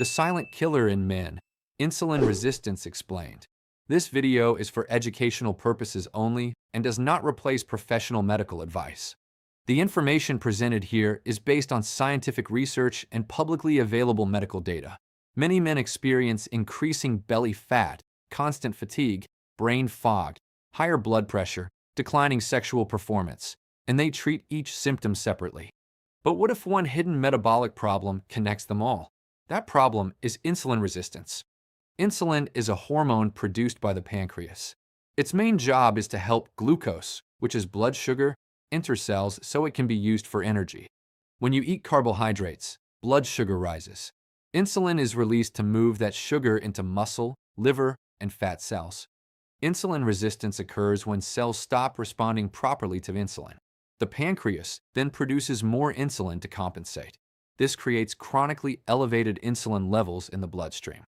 The silent killer in men, insulin resistance explained. This video is for educational purposes only and does not replace professional medical advice. The information presented here is based on scientific research and publicly available medical data. Many men experience increasing belly fat, constant fatigue, brain fog, higher blood pressure, declining sexual performance, and they treat each symptom separately. But what if one hidden metabolic problem connects them all? That problem is insulin resistance. Insulin is a hormone produced by the pancreas. Its main job is to help glucose, which is blood sugar, enter cells so it can be used for energy. When you eat carbohydrates, blood sugar rises. Insulin is released to move that sugar into muscle, liver, and fat cells. Insulin resistance occurs when cells stop responding properly to insulin. The pancreas then produces more insulin to compensate. This creates chronically elevated insulin levels in the bloodstream.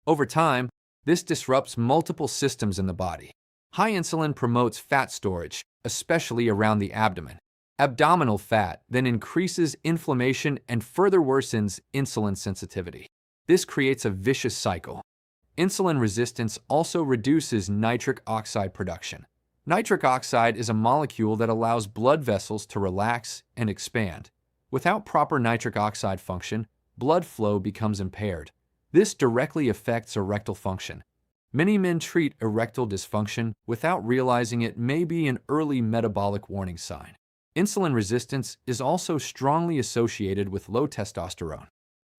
Over time, this disrupts multiple systems in the body. High insulin promotes fat storage, especially around the abdomen. Abdominal fat then increases inflammation and further worsens insulin sensitivity. This creates a vicious cycle. Insulin resistance also reduces nitric oxide production. Nitric oxide is a molecule that allows blood vessels to relax and expand. Without proper nitric oxide function, blood flow becomes impaired. This directly affects erectile function. Many men treat erectile dysfunction without realizing it may be an early metabolic warning sign. Insulin resistance is also strongly associated with low testosterone.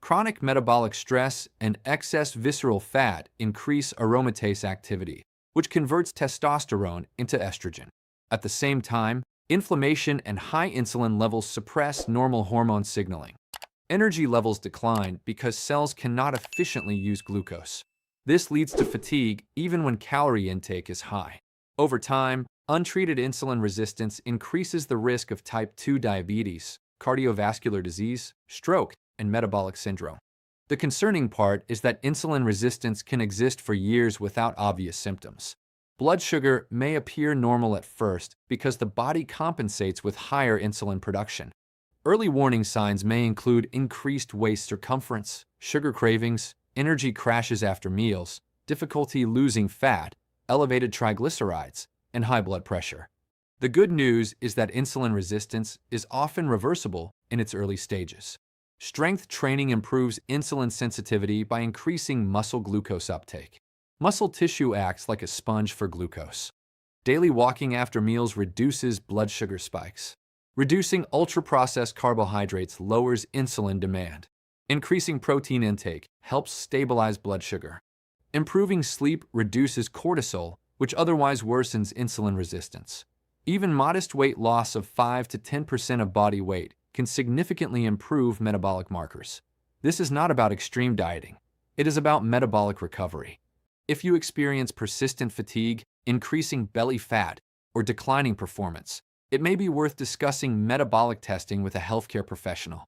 Chronic metabolic stress and excess visceral fat increase aromatase activity, which converts testosterone into estrogen. At the same time, inflammation and high insulin levels suppress normal hormone signaling. Energy levels decline because cells cannot efficiently use glucose. This leads to fatigue even when calorie intake is high. Over time, untreated insulin resistance increases the risk of type 2 diabetes, cardiovascular disease, stroke, and metabolic syndrome. The concerning part is that insulin resistance can exist for years without obvious symptoms. Blood sugar may appear normal at first because the body compensates with higher insulin production. Early warning signs may include increased waist circumference, sugar cravings, energy crashes after meals, difficulty losing fat, elevated triglycerides, and high blood pressure. The good news is that insulin resistance is often reversible in its early stages. Strength training improves insulin sensitivity by increasing muscle glucose uptake. Muscle tissue acts like a sponge for glucose. Daily walking after meals reduces blood sugar spikes. Reducing ultra-processed carbohydrates lowers insulin demand. Increasing protein intake helps stabilize blood sugar. Improving sleep reduces cortisol, which otherwise worsens insulin resistance. Even modest weight loss of 5 to 10% of body weight can significantly improve metabolic markers. This is not about extreme dieting. It is about metabolic recovery. If you experience persistent fatigue, increasing belly fat, or declining performance, it may be worth discussing metabolic testing with a healthcare professional.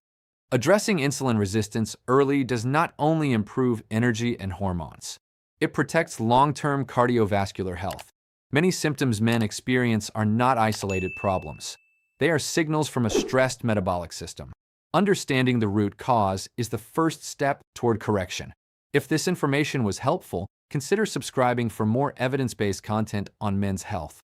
Addressing insulin resistance early does not only improve energy and hormones. It protects long-term cardiovascular health. Many symptoms men experience are not isolated problems. They are signals from a stressed metabolic system. Understanding the root cause is the first step toward correction. If this information was helpful, consider subscribing for more evidence-based content on men's health.